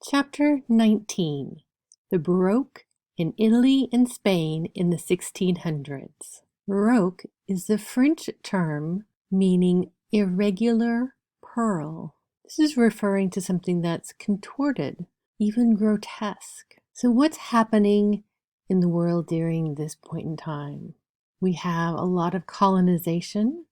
Chapter 19. The Baroque in Italy and Spain in the 1600s. Baroque is the French term meaning irregular pearl. This is referring to something that's contorted, even grotesque. So what's happening in the world during this point in time? We have a lot of colonization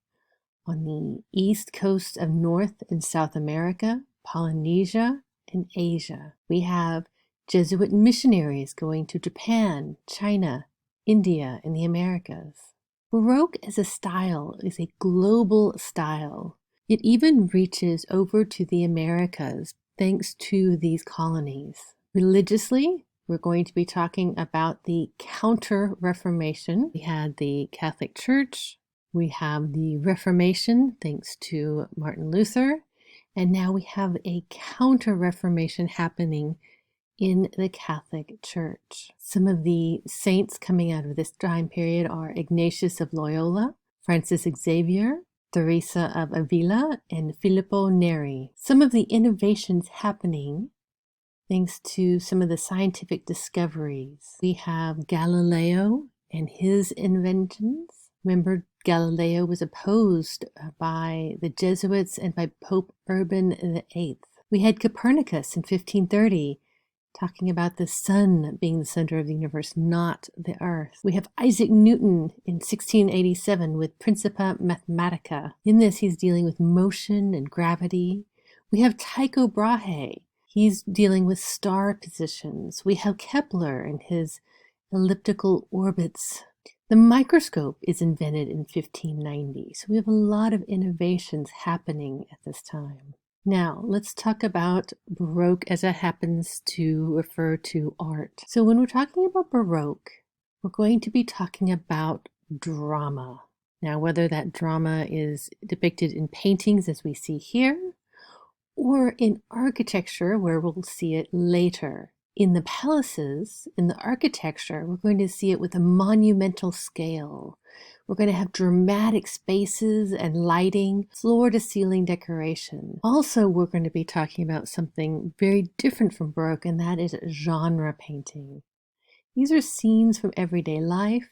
on the east coast of North and South America, Polynesia, and Asia. We have Jesuit missionaries going to Japan, China, India, and the Americas. Baroque as a style is a global style. It even reaches over to the Americas thanks to these colonies. Religiously, we're going to be talking about the Counter-Reformation. We had the Catholic Church, we have the Reformation thanks to Martin Luther, and now we have a Counter-Reformation happening in the Catholic Church. Some of the saints coming out of this time period are Ignatius of Loyola, Francis Xavier, Teresa of Avila, and Filippo Neri. Some of the innovations happening thanks to some of the scientific discoveries. We have Galileo and his inventions. Remember, Galileo was opposed by the Jesuits and by Pope Urban VIII. We had Copernicus in 1530 talking about the sun being the center of the universe, not the earth. We have Isaac Newton in 1687 with Principia Mathematica. In this, he's dealing with motion and gravity. We have Tycho Brahe. He's dealing with star positions. We have Kepler and his elliptical orbits. The microscope is invented in 1590, so we have a lot of innovations happening at this time. Now, let's talk about Baroque as it happens to refer to art. So when we're talking about Baroque, we're going to be talking about drama. Now, whether that drama is depicted in paintings as we see here, or in architecture where we'll see it later. In the palaces, in the architecture, we're going to see it with a monumental scale. We're going to have dramatic spaces and lighting, floor-to-ceiling decoration. Also, we're going to be talking about something very different from Baroque, and that is genre painting. These are scenes from everyday life.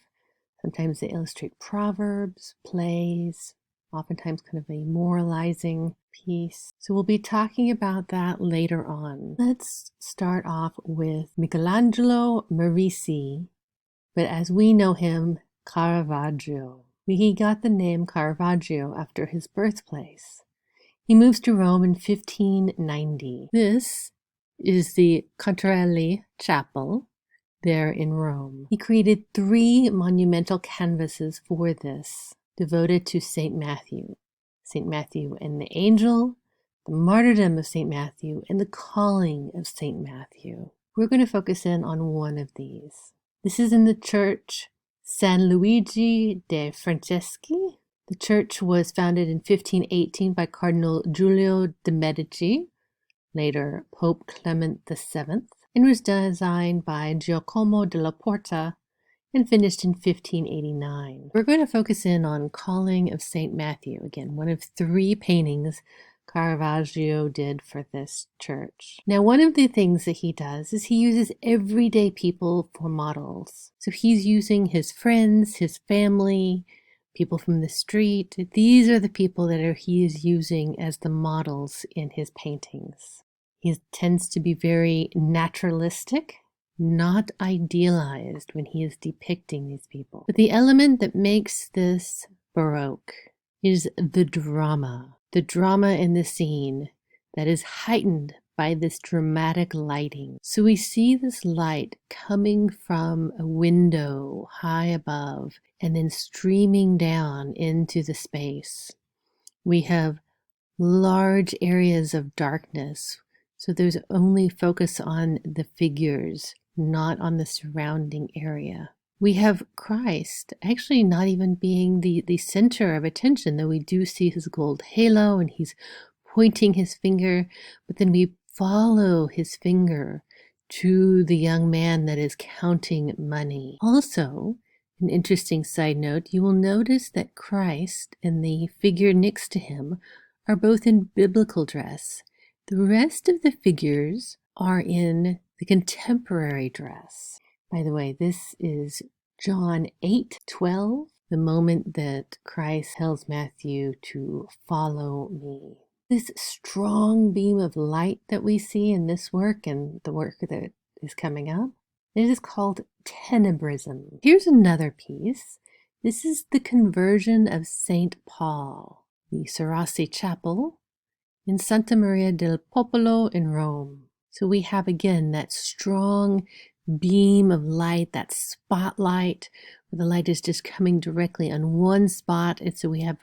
Sometimes they illustrate proverbs, plays, oftentimes kind of a moralizing piece. So we'll be talking about that later on. Let's start off with Michelangelo Merisi, but as we know him, Caravaggio. He got the name Caravaggio after his birthplace. He moves to Rome in 1590. This is the Contarelli Chapel there in Rome. He created 3 monumental canvases for this, devoted to St. Matthew and the angel, the martyrdom of St. Matthew, and the calling of St. Matthew. We're going to focus in on one of these. This is in the church San Luigi de Franceschi. The church was founded in 1518 by Cardinal Giulio de' Medici, later Pope Clement VII, and was designed by Giacomo della Porta and finished in 1589. We're going to focus in on Calling of St. Matthew, again, one of 3 paintings Caravaggio did for this church. Now, one of the things that he does is he uses everyday people for models. So he's using his friends, his family, people from the street. These are the people that he is using as the models in his paintings. He tends to be very naturalistic, not idealized when he is depicting these people. But the element that makes this Baroque is the drama in the scene that is heightened by this dramatic lighting. So we see this light coming from a window high above and then streaming down into the space. We have large areas of darkness, so there's only focus on the figures, not on the surrounding area. We have Christ actually not even being the center of attention, though we do see his gold halo and he's pointing his finger, but then we follow his finger to the young man that is counting money. Also, an interesting side note, you will notice that Christ and the figure next to him are both in biblical dress. The rest of the figures are in the contemporary dress. By the way, this is John 8:12, the moment that Christ tells Matthew to follow me. This strong beam of light that we see in this work and the work that is coming up, it is called tenebrism. Here's another piece. This is the conversion of St. Paul, the Serassi Chapel in Santa Maria del Popolo in Rome. So we have again that strong beam of light, that spotlight, where the light is just coming directly on one spot, and so we have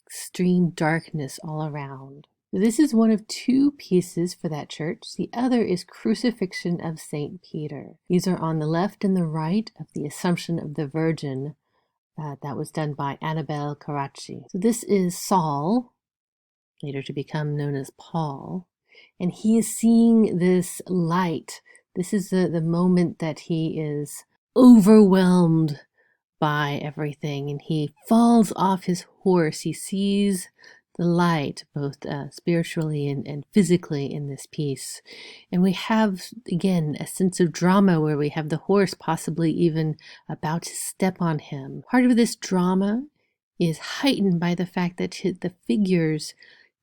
extreme darkness all around. This is one of two pieces for that church. The other is Crucifixion of St. Peter. These are on the left and the right of the Assumption of the Virgin that was done by Annabelle Carracci. So this is Saul, later to become known as Paul, and he is seeing this light. This is the moment that he is overwhelmed by everything, and he falls off his horse. He sees the light, both spiritually and physically in this piece. And we have, again, a sense of drama where we have the horse possibly even about to step on him. Part of this drama is heightened by the fact that the figures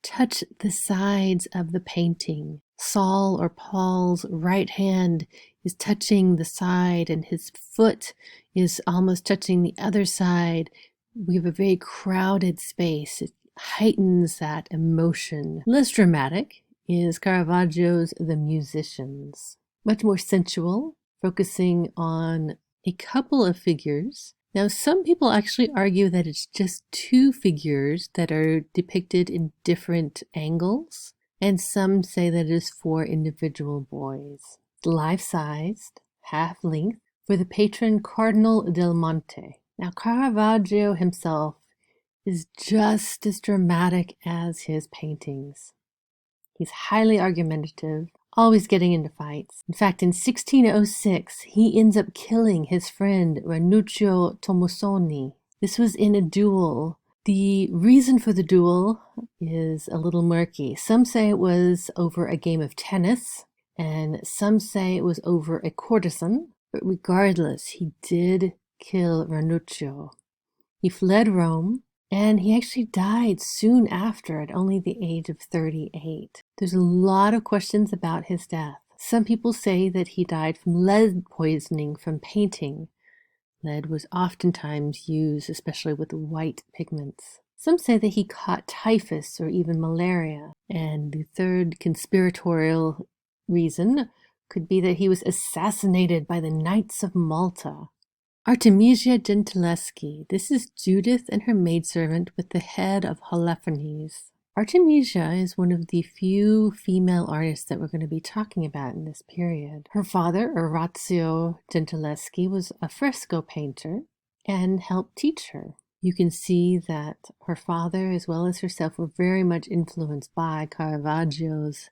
touch the sides of the painting. Saul or Paul's right hand is touching the side and his foot is almost touching the other side. We have a very crowded space. It heightens that emotion. Less dramatic is Caravaggio's The Musicians. Much more sensual, focusing on a couple of figures. Now, some people actually argue that it's just two figures that are depicted in different angles, and some say that it is four individual boys. Life-sized, half-length, for the patron Cardinal del Monte. Now, Caravaggio himself is just as dramatic as his paintings. He's highly argumentative, always getting into fights. In fact, in 1606, he ends up killing his friend Ranuccio Tommasoni. This was in a duel. The reason for the duel is a little murky. Some say it was over a game of tennis, and some say it was over a courtesan. But regardless, he did kill Ranuccio. He fled Rome, and he actually died soon after at only the age of 38. There's a lot of questions about his death. Some people say that he died from lead poisoning from painting. Lead was oftentimes used, especially with white pigments. Some say that he caught typhus or even malaria. And the third conspiratorial reason could be that he was assassinated by the Knights of Malta. Artemisia Gentileschi. This is Judith and her maidservant with the head of Holofernes. Artemisia is one of the few female artists that we're going to be talking about in this period. Her father, Orazio Gentileschi, was a fresco painter and helped teach her. You can see that her father as well as herself were very much influenced by Caravaggio's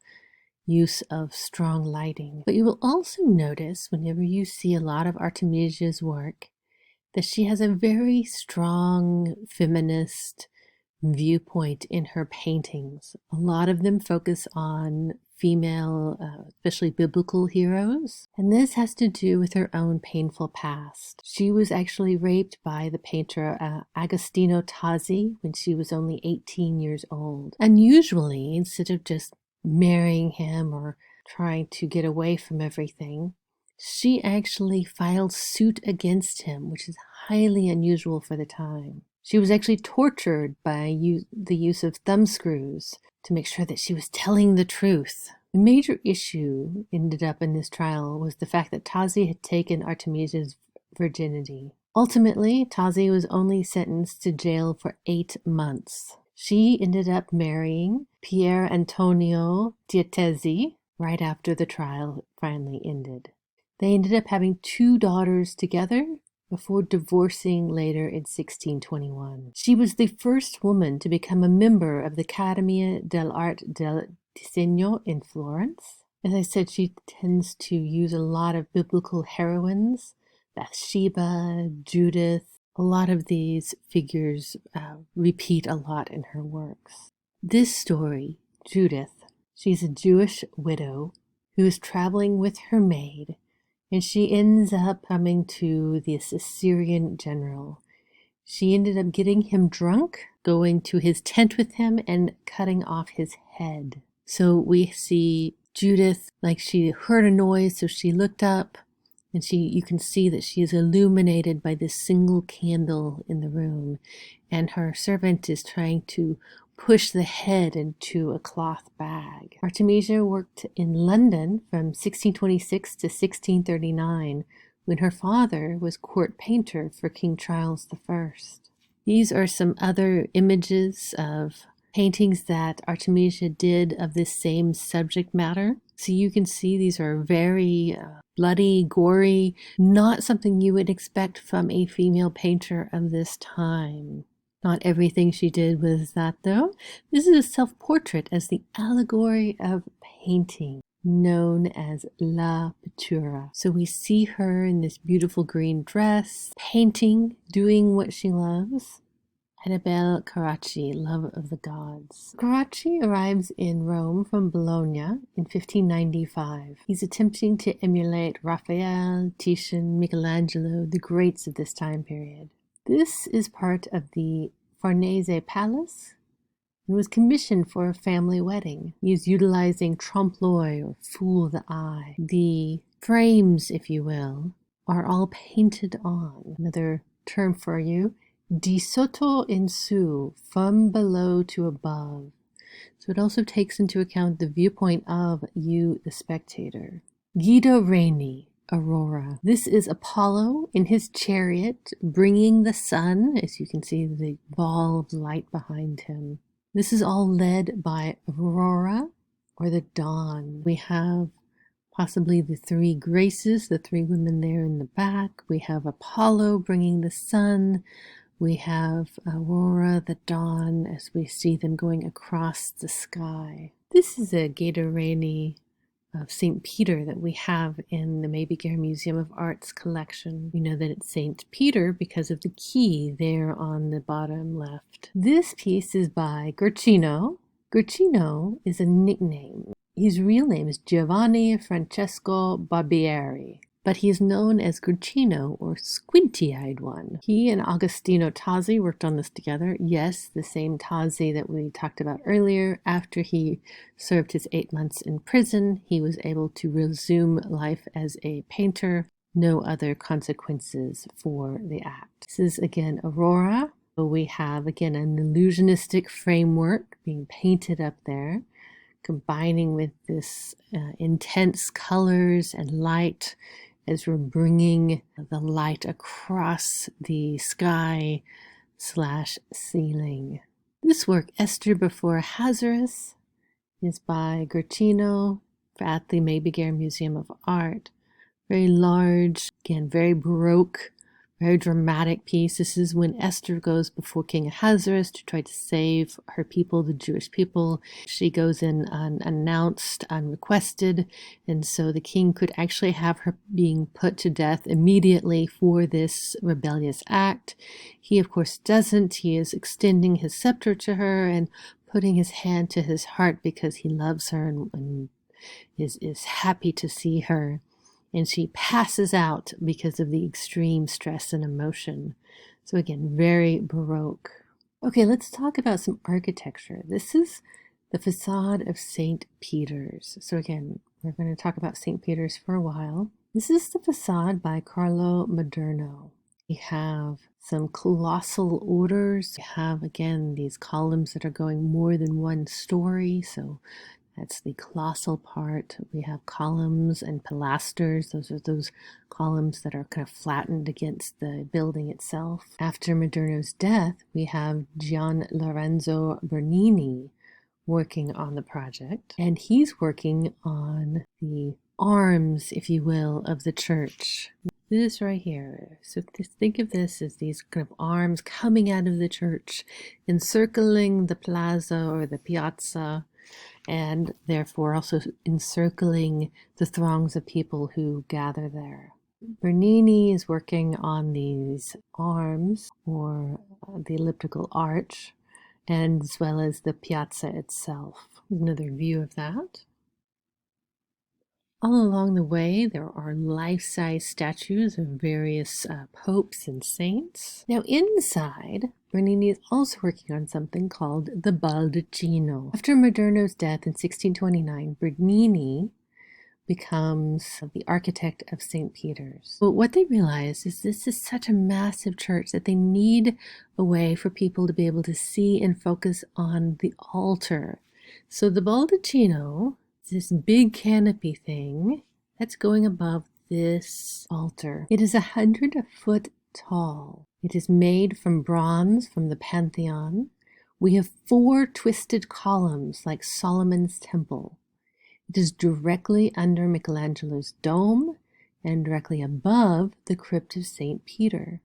use of strong lighting. But you will also notice whenever you see a lot of Artemisia's work that she has a very strong feminist viewpoint in her paintings. A lot of them focus on female, especially biblical heroes. And this has to do with her own painful past. She was actually raped by the painter Agostino Tazzi when she was only 18 years old. Unusually, instead of just marrying him or trying to get away from everything, she actually filed suit against him, which is highly unusual for the time. She was actually tortured by the use of thumbscrews to make sure that she was telling the truth. The major issue ended up in this trial was the fact that Tazzi had taken Artemisia's virginity. Ultimately, Tazzi was only sentenced to jail for 8 months. She ended up marrying Pier Antonio Diatezi right after the trial finally ended. They ended up having 2 daughters together before divorcing later in 1621. She was the first woman to become a member of the Accademia dell'Arte del Disegno in Florence. As I said, she tends to use a lot of biblical heroines, Bathsheba, Judith. A lot of these figures repeat a lot in her works. This story, Judith, she's a Jewish widow who is traveling with her maid, and she ends up coming to this Assyrian general. She ended up getting him drunk, going to his tent with him, and cutting off his head. So we see Judith, like she heard a noise, so she looked up, and you can see that she is illuminated by this single candle in the room, and her servant is trying to push the head into a cloth bag. Artemisia worked in London from 1626 to 1639, when her father was court painter for King Charles I. These are some other images of paintings that Artemisia did of this same subject matter. So you can see these are very bloody, gory, not something you would expect from a female painter of this time. Not everything she did was that, though. This is a self-portrait as the allegory of painting, known as La Pittura. So we see her in this beautiful green dress, painting, doing what she loves. Annabelle Carracci, love of the gods. Carracci arrives in Rome from Bologna in 1595. He's attempting to emulate Raphael, Titian, Michelangelo, the greats of this time period. This is part of the Farnese Palace and was commissioned for a family wedding. He's utilizing trompe-l'oeil, or fool the eye. The frames, if you will, are all painted on. Another term for you, di sotto in su, from below to above. So it also takes into account the viewpoint of you, the spectator. Guido Reni, Aurora. This is Apollo in his chariot bringing the sun, as you can see the ball of light behind him. This is all led by Aurora, or the dawn. We have possibly the three graces, the three women there in the back. We have Apollo bringing the sun. We have Aurora, the dawn, as we see them going across the sky. This is a Guido Reni of St. Peter that we have in the Maybeguer Museum of Art's collection. We know that it's St. Peter because of the key there on the bottom left. This piece is by Guercino. Guercino is a nickname. His real name is Giovanni Francesco Barbieri, but he is known as Guercino, or Squinty-Eyed One. He and Agostino Tazzi worked on this together. Yes, the same Tazzi that we talked about earlier. After he served his 8 months in prison, he was able to resume life as a painter. No other consequences for the act. This is again Aurora. So we have again an illusionistic framework being painted up there, combining with this intense colors and light as we're bringing the light across the sky / ceiling. This work, Esther Before Ahasuerus, is by Guercino at the Maybeguer Museum of Art. Very large, again, very Baroque, very dramatic piece. This is when Esther goes before King Ahasuerus to try to save her people, the Jewish people. She goes in unannounced, unrequested, and so the king could actually have her being put to death immediately for this rebellious act. He, of course, doesn't. He is extending his scepter to her and putting his hand to his heart because he loves her and is happy to see her. And she passes out because of the extreme stress and emotion. So again, very Baroque. Okay, let's talk about some architecture. This is the facade of St. Peter's. So again, we're going to talk about St. Peter's for a while. This is the facade by Carlo Maderno. We have some colossal orders. We have, again, these columns that are going more than one story. So that's the colossal part. We have columns and pilasters. Those are those columns that are kind of flattened against the building itself. After Maderno's death, we have Gian Lorenzo Bernini working on the project. And he's working on the arms, if you will, of the church. This right here. So think of this as these kind of arms coming out of the church, encircling the plaza or the piazza, and therefore also encircling the throngs of people who gather there. Bernini is working on these arms, or the elliptical arch, and as well as the piazza itself. Another view of that. All along the way, there are life-size statues of various popes and saints. Now inside, Bernini is also working on something called the Baldacchino. After Moderno's death in 1629, Bernini becomes the architect of St. Peter's. But what they realize is this is such a massive church that they need a way for people to be able to see and focus on the altar. So the Baldacchino, this big canopy thing that's going above this altar. It is 100 foot tall. It is made from bronze from the Pantheon. We have 4 twisted columns like Solomon's temple. It is directly under Michelangelo's dome and directly above the crypt of St. Peter.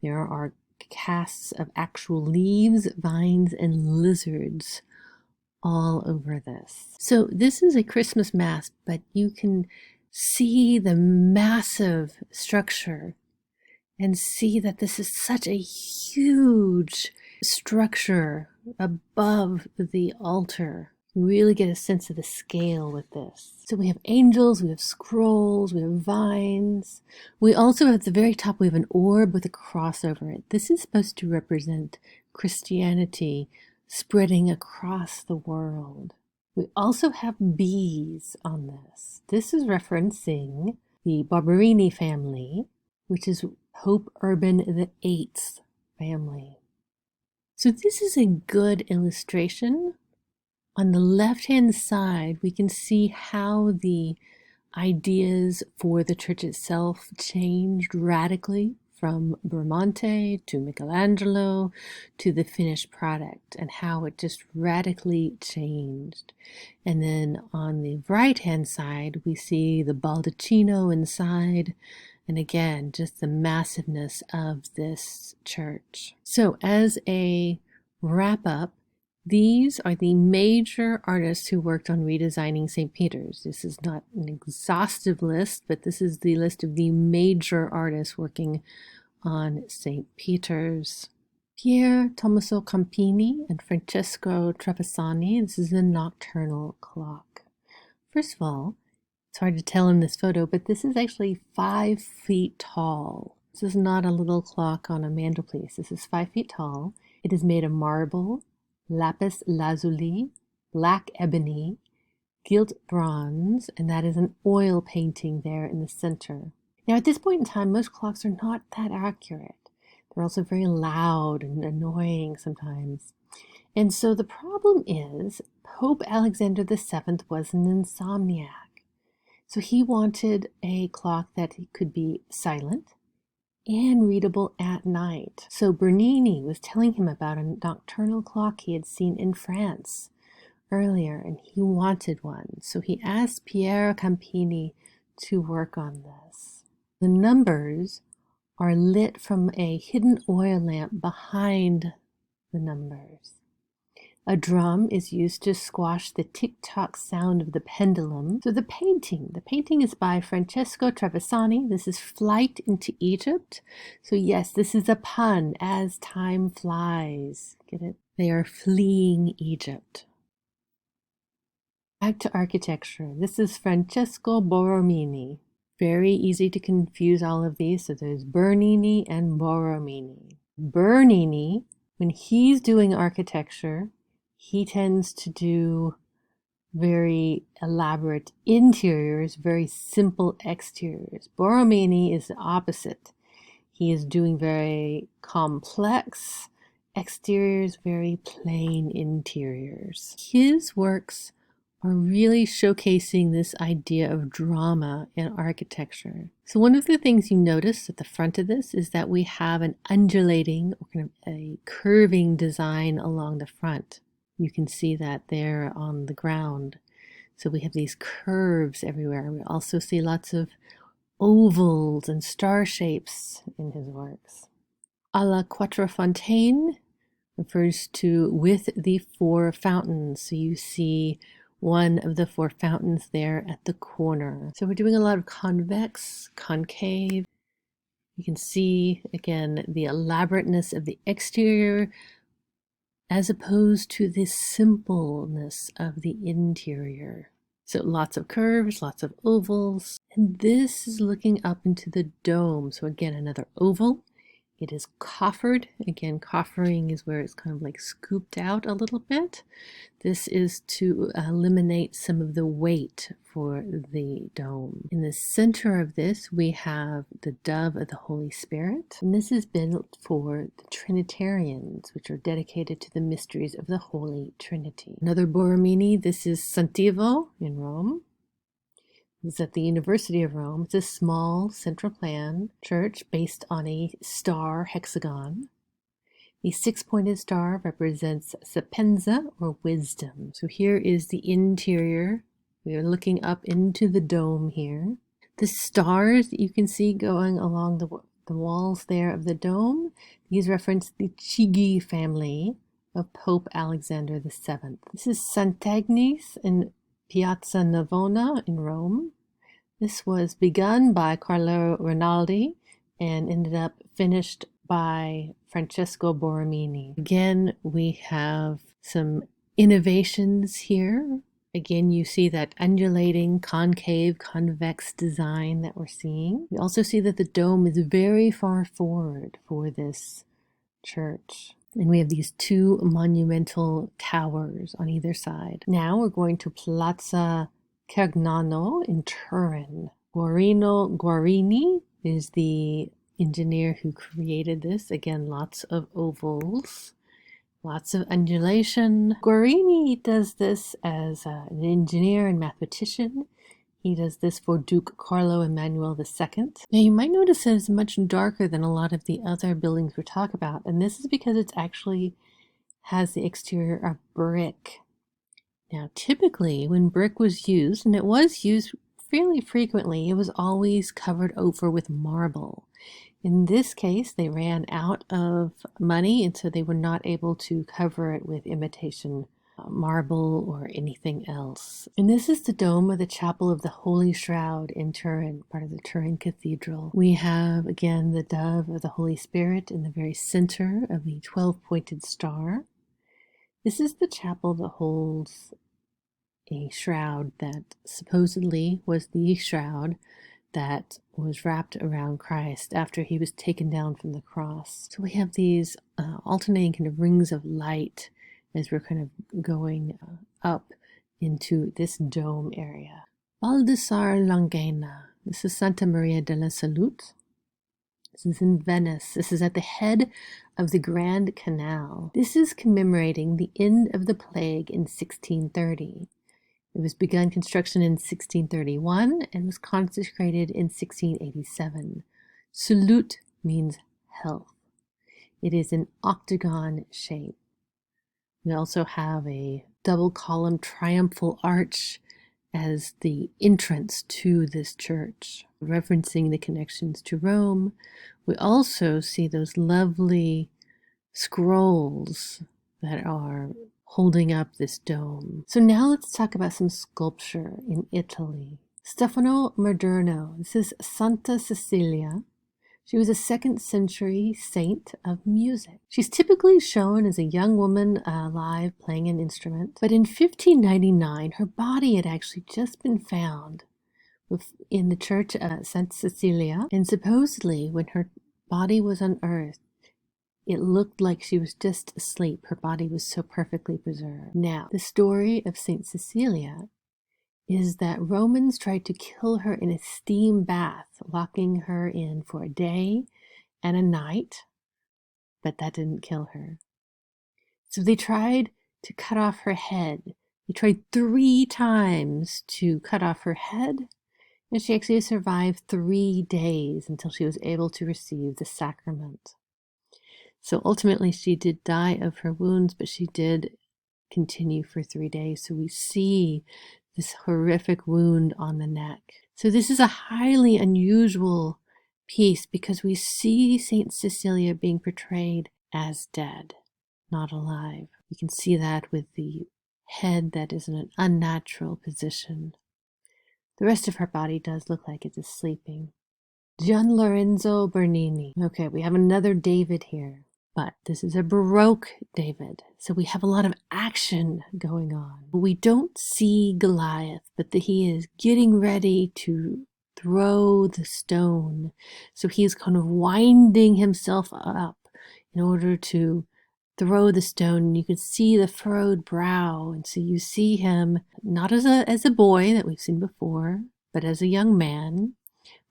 There are casts of actual leaves, vines, and lizards all over this. So this is a Christmas Mass, but you can see the massive structure and see that this is such a huge structure above the altar. You really get a sense of the scale with this. So we have angels, we have scrolls, we have vines. We also at the very top, we have an orb with a cross over it. This is supposed to represent Christianity spreading across the world. We also have bees on this. This is referencing the Barberini family, which is Pope Urban VIII's family. So this is a good illustration. On the left-hand side, we can see how the ideas for the church itself changed radically from Bramante to Michelangelo to the finished product, and how it just radically changed. And then on the right-hand side, we see the Baldacchino inside, and again, just the massiveness of this church. So as a wrap-up, these are the major artists who worked on redesigning St. Peter's. This is not an exhaustive list, but this is the list of the major artists working on St. Peter's. Pier Tommaso Campini and Francesco Traversani. This is a nocturnal clock. First of all, it's hard to tell in this photo, but this is actually 5 feet tall. This is not a little clock on a mantelpiece. This is 5 feet tall. It is made of marble, lapis lazuli, black ebony, gilt bronze, and that is an oil painting there in the center. Now at this point in time, most clocks are not that accurate. They're also very loud and annoying sometimes. And so the problem is Pope Alexander VII was an insomniac. So he wanted a clock that could be silent and readable at night. So Bernini was telling him about a nocturnal clock he had seen in France earlier, and he wanted one. So he asked Piero Campini to work on this. The numbers are lit from a hidden oil lamp behind the numbers. A drum is used to squash the tick-tock sound of the pendulum. So the painting is by Francesco Traversani. This is Flight into Egypt. So yes, this is a pun, as time flies. Get it? They are fleeing Egypt. Back to architecture. This is Francesco Borromini. Very easy to confuse all of these. So there's Bernini and Borromini. Bernini, when he's doing architecture, he tends to do very elaborate interiors, very simple exteriors. Borromini is the opposite. He is doing very complex exteriors, very plain interiors. His works are really showcasing this idea of drama in architecture. So one of the things you notice at the front of this is that we have an undulating or kind of a curving design along the front. You can see that there on the ground. So we have these curves everywhere. We also see lots of ovals and star shapes in his works. Alla Quattrofontaine refers to with the 4 fountains. So you see one of the 4 fountains there at the corner. So we're doing a lot of convex, concave. You can see, again, the elaborateness of the exterior as opposed to the simpleness of the interior. So lots of curves, lots of ovals. And this is looking up into the dome. So again, another oval. It is coffered. Again, coffering is where it's kind of like scooped out a little bit. This is to eliminate some of the weight for the dome. In the center of this, we have the dove of the Holy Spirit. And this is built for the Trinitarians, which are dedicated to the mysteries of the Holy Trinity. Another Borromini, this is Santivo in Rome. This is at the University of Rome. It's a small central plan church based on a star hexagon. The six-pointed star represents sapienza, or wisdom. So here is the interior. We are looking up into the dome here. The stars that you can see going along the walls there of the dome, these reference the Chigi family of Pope Alexander VII. This is Sant'Agnes in Piazza Navona in Rome. This was begun by Carlo Rinaldi and ended up finished by Francesco Borromini. Again, we have some innovations here. Again, you see that undulating, concave, convex design that we're seeing. We also see that the dome is very far forward for this church. And we have these two monumental towers on either side. Now we're going to Piazza Ch19 in Turin. Guarino Guarini is the engineer who created this. Again, lots of ovals, lots of undulation. Guarini does this as an engineer and mathematician. He does this for Duke Carlo Emanuel II. Now you might notice that it's much darker than a lot of the other buildings we talk about, and this is because it actually has the exterior of brick. Now typically when brick was used, and it was used fairly frequently, it was always covered over with marble. In this case, they ran out of money, and so they were not able to cover it with imitation marble or anything else. And this is the dome of the Chapel of the Holy Shroud in Turin, part of the Turin Cathedral. We have, again, the dove of the Holy Spirit in the very center of the 12-pointed star. This is the chapel that holds a shroud that supposedly was the shroud that was wrapped around Christ after he was taken down from the cross. So we have these alternating kind of rings of light as we're kind of going up into this dome area. Baldassare Langena. This is Santa Maria della Salute. This is in Venice. This is at the head of the Grand Canal. This is commemorating the end of the plague in 1630. It was begun construction in 1631 and was consecrated in 1687. Salute means health. It is an octagon shape. We also have a double-column triumphal arch as the entrance to this church, referencing the connections to Rome. We also see those lovely scrolls that are holding up this dome. So now let's talk about some sculpture in Italy. Stefano Moderno. This is Santa Cecilia. She was a 2nd century saint of music. She's typically shown as a young woman alive playing an instrument, but in 1599 her body had actually just been found in the church of Santa Cecilia, and supposedly when her body was unearthed, it looked like she was just asleep. Her body was so perfectly preserved. Now, the story of Saint Cecilia is that Romans tried to kill her in a steam bath, locking her in for a day and a night, but that didn't kill her. So they tried to cut off her head. They tried 3 times to cut off her head, and she actually survived 3 days until she was able to receive the sacrament. So ultimately she did die of her wounds, but she did continue for 3 days. So we see this horrific wound on the neck. So this is a highly unusual piece because we see Saint Cecilia being portrayed as dead, not alive. You can see that with the head that is in an unnatural position. The rest of her body does look like it is sleeping. Gian Lorenzo Bernini. Okay, we have another David here. But this is a Baroque David, so we have a lot of action going on. We don't see Goliath, but he is getting ready to throw the stone. So he is kind of winding himself up in order to throw the stone. And you can see the furrowed brow, and so you see him not as a boy that we've seen before, but as a young man.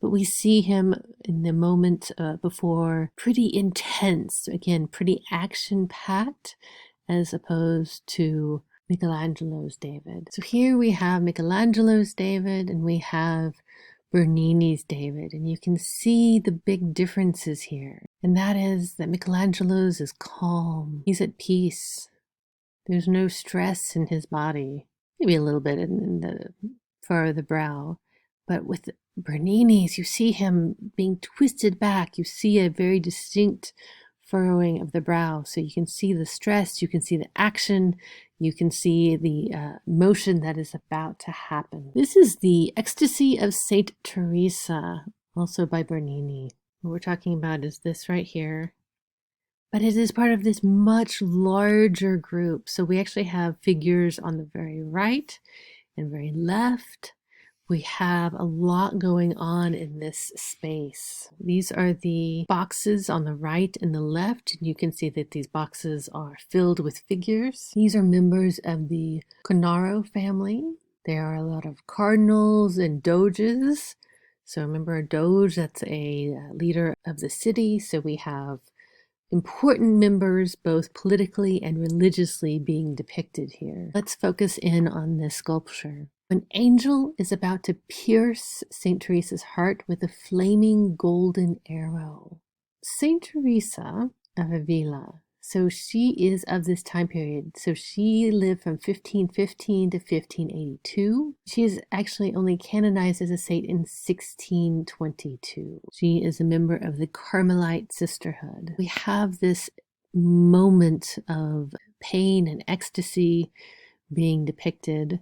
But we see him in the moment before pretty intense, again, pretty action-packed, as opposed to Michelangelo's David. So here we have Michelangelo's David and we have Bernini's David, and you can see the big differences here. And that is that Michelangelo's is calm. He's at peace. There's no stress in his body. Maybe a little bit in the furrow of the brow. But with Bernini's, you see him being twisted back. You see a very distinct furrowing of the brow. So you can see the stress, you can see the action, you can see the motion that is about to happen. This is the Ecstasy of Saint Teresa, also by Bernini. What we're talking about is this right here. But it is part of this much larger group. So we actually have figures on the very right and very left. We have a lot going on in this space. These are the boxes on the right and the left. And you can see that these boxes are filled with figures. These are members of the Cornaro family. There are a lot of cardinals and doges. So remember a doge, that's a leader of the city. So we have important members both politically and religiously being depicted here. Let's focus in on this sculpture. An angel is about to pierce St. Teresa's heart with a flaming golden arrow. St. Teresa of Avila, so she is of this time period. So she lived from 1515 to 1582. She is actually only canonized as a saint in 1622. She is a member of the Carmelite sisterhood. We have this moment of pain and ecstasy being depicted.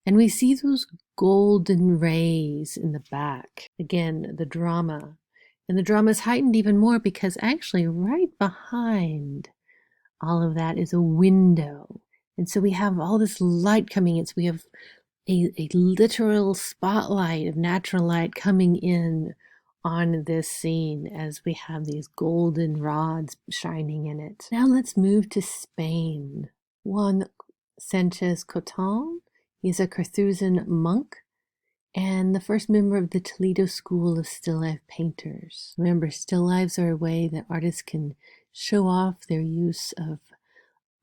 And we see those golden rays in the back. Again, the drama. And the drama is heightened even more because actually right behind all of that is a window. And so we have all this light coming in. So we have a literal spotlight of natural light coming in on this scene as we have these golden rods shining in it. Now let's move to Spain. Juan Sanchez Coton. He's a Carthusian monk and the first member of the Toledo School of Still Life Painters. Remember, still lifes are a way that artists can show off their use of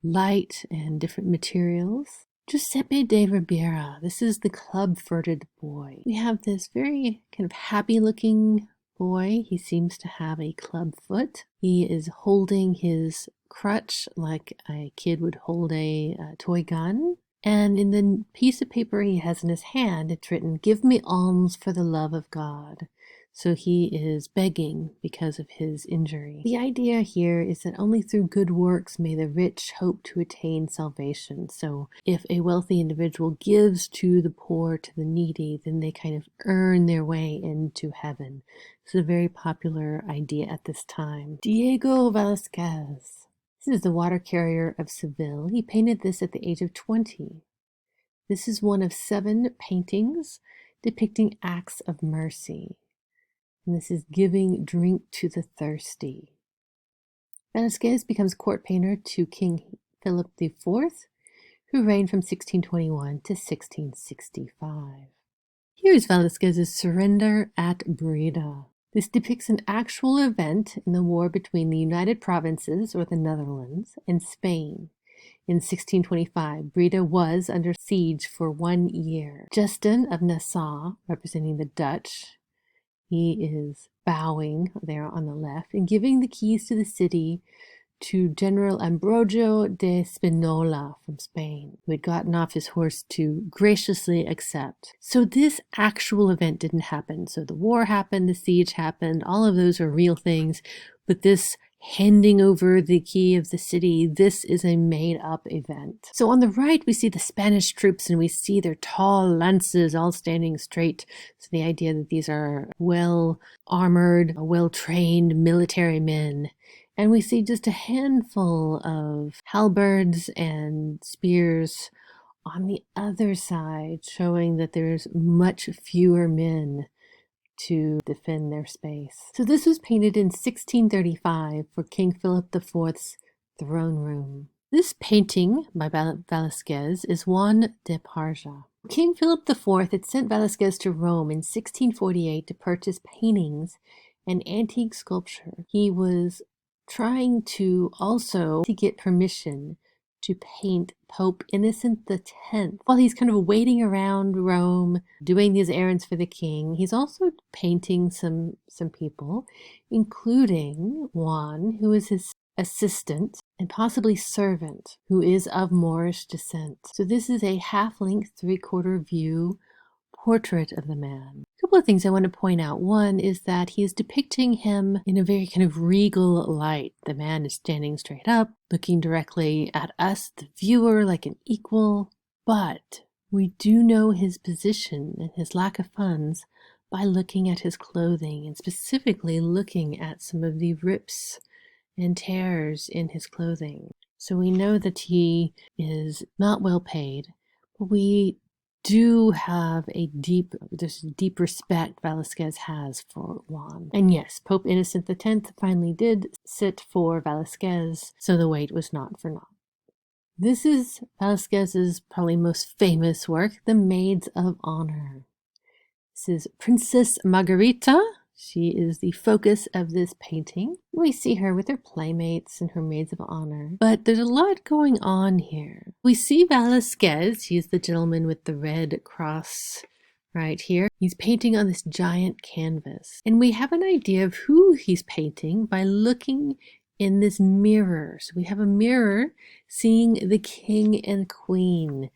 light and different materials. Giuseppe de Ribera, this is the club-footed boy. We have this very kind of happy-looking boy. He seems to have a club foot. He is holding his crutch like a kid would hold a toy gun. And in the piece of paper he has in his hand, it's written, "Give me alms for the love of God." So he is begging because of his injury. The idea here is that only through good works may the rich hope to attain salvation. So if a wealthy individual gives to the poor, to the needy, then they kind of earn their way into heaven. It's a very popular idea at this time. Diego Velázquez. This is the water carrier of Seville. He painted this at the age of 20. This is one of 7 paintings depicting acts of mercy. And this is giving drink to the thirsty. Velázquez becomes court painter to King Philip IV, who reigned from 1621 to 1665. Here's Velázquez's Surrender at Breda. This depicts an actual event in the war between the United Provinces, or the Netherlands, and Spain. In 1625, Breda was under siege for 1 year. Justin of Nassau, representing the Dutch, he is bowing there on the left and giving the keys to the city to General Ambrogio de Spinola from Spain, who had gotten off his horse to graciously accept. So this actual event didn't happen. So the war happened, the siege happened, all of those are real things, but this handing over the key of the city, this is a made-up event. So on the right, we see the Spanish troops and we see their tall lances all standing straight. So the idea that these are well-armored, well-trained military men. And we see just a handful of halberds and spears on the other side, showing that there's much fewer men to defend their space. So this was painted in 1635 for King Philip IV's throne room. This painting by Velasquez is Juan de Parga. King Philip IV had sent Velasquez to Rome in 1648 to purchase paintings and antique sculpture. He was trying to also get permission to paint Pope Innocent X. While he's kind of waiting around Rome, doing these errands for the king, he's also painting some people, including Juan, who is his assistant and possibly servant, who is of Moorish descent. So this is a half-length, three-quarter view portrait of the man. A couple of things I want to point out. One is that he is depicting him in a very kind of regal light. The man is standing straight up, looking directly at us, the viewer, like an equal. But we do know his position and his lack of funds by looking at his clothing, and specifically looking at some of the rips and tears in his clothing. So we know that he is not well paid, but we do have this deep respect Velasquez has for Juan. And yes, Pope Innocent X finally did sit for Velasquez, so the wait was not for naught. This is Velasquez's probably most famous work, The Maids of Honor. This is Princess Margarita. She is the focus of this painting. We see her with her playmates and her maids of honor. But there's a lot going on here. We see Velasquez. He's the gentleman with the red cross right here. He's painting on this giant canvas. And we have an idea of who he's painting by looking in this mirror. So we have a mirror seeing the king and queen.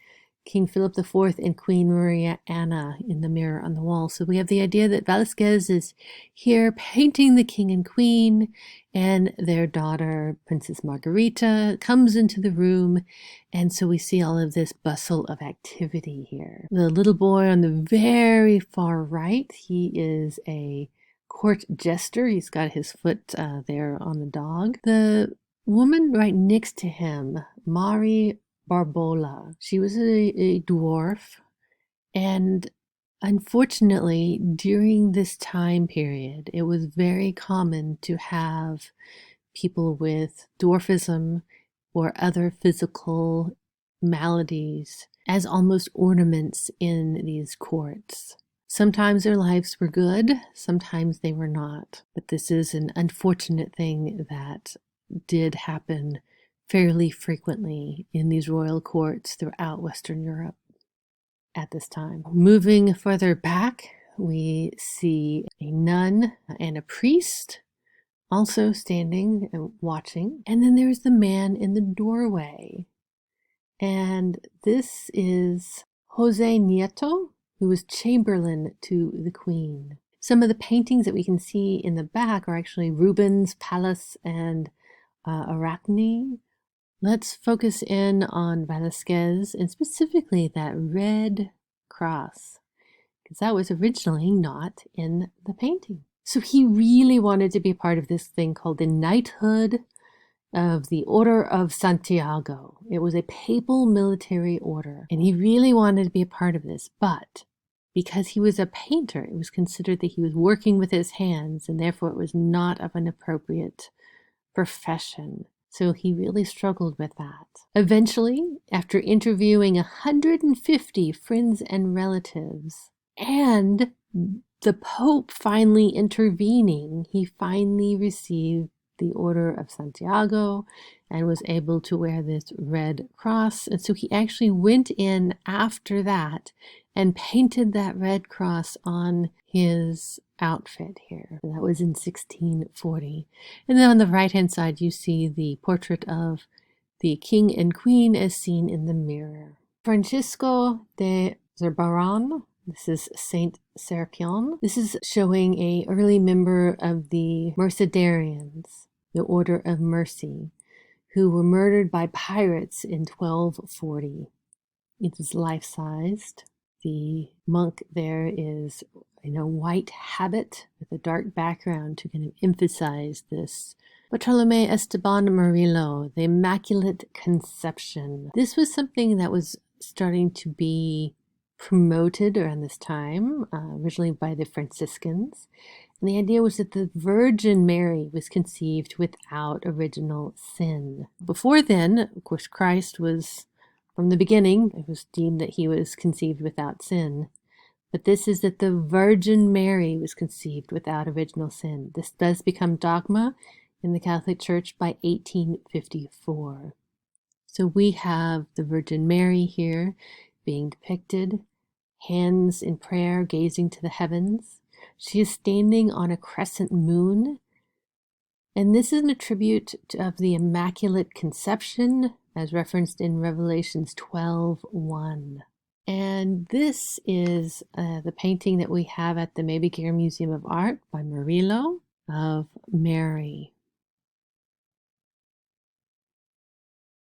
King Philip IV and Queen Maria Anna in the mirror on the wall. So we have the idea that Velasquez is here painting the king and queen, and their daughter, Princess Margarita, comes into the room, and so we see all of this bustle of activity here. The little boy on the very far right, he is a court jester. He's got his foot there on the dog. The woman right next to him, Mari Barbola. She was a dwarf, and unfortunately, during this time period, it was very common to have people with dwarfism or other physical maladies as almost ornaments in these courts. Sometimes their lives were good, sometimes they were not. But this is an unfortunate thing that did happen fairly frequently in these royal courts throughout Western Europe at this time. Moving further back, we see a nun and a priest also standing and watching. And then there's the man in the doorway. And this is Jose Nieto, who was chamberlain to the queen. Some of the paintings that we can see in the back are actually Rubens, Pallas, and Arachne. Let's focus in on Velasquez and specifically that red cross, because that was originally not in the painting. So he really wanted to be part of this thing called the Knighthood of the Order of Santiago. It was a papal military order, and he really wanted to be a part of this, but because he was a painter, it was considered that he was working with his hands, and therefore it was not of an appropriate profession. So he really struggled with that. Eventually, after interviewing 150 friends and relatives, and the Pope finally intervening, he finally received the Order of Santiago and was able to wear this red cross. And so he actually went in after that and painted that red cross on his outfit here. That was in 1640. And then on the right-hand side, you see the portrait of the king and queen as seen in the mirror. Francisco de Zurbarán. This is Saint Serpion. This is showing an early member of the Mercedarians, the Order of Mercy, who were murdered by pirates in 1240. It is life-sized. The monk there is in a white habit with a dark background to kind of emphasize this. Bartolome Esteban Murillo, the Immaculate Conception. This was something that was starting to be promoted around this time, originally by the Franciscans. And the idea was that the Virgin Mary was conceived without original sin. Before then, of course, Christ was, from the beginning, it was deemed that he was conceived without sin. But this is that the Virgin Mary was conceived without original sin. This does become dogma in the Catholic Church by 1854. So we have the Virgin Mary here being depicted, hands in prayer, gazing to the heavens. She is standing on a crescent moon. And this is an attribute of the Immaculate Conception, as referenced in Revelations 12:1. And this is the painting that we have at the Maybequer Museum of Art by Murillo of Mary.